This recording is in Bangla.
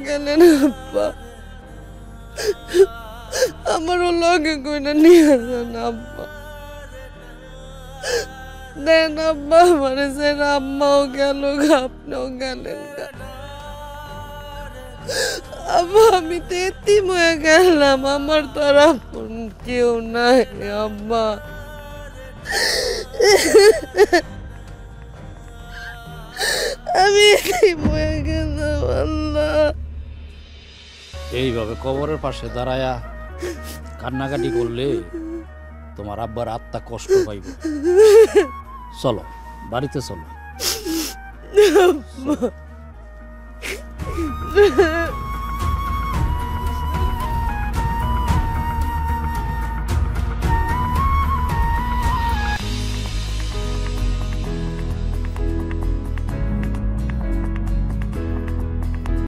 গেলেন আব্বা, আমারও লগে কইনা নিয়ে যান আব্বা। দেন আব্বা আমারে সেরা, আম্মাও গেল, আপনিও গেলেন। আব্বা আমি তো এতিম হয়ে গেলাম, আমার তো আর আপন কেউ নাই আব্বা। আমি এতিম হয়ে গেলাম আল্লাহ। এইভাবে কবরের পাশে দাঁড়ায়া কান্নাকাটি করলে তোমার আব্বার আত্মা কষ্ট পাইব। চলো বাড়িতে চলো।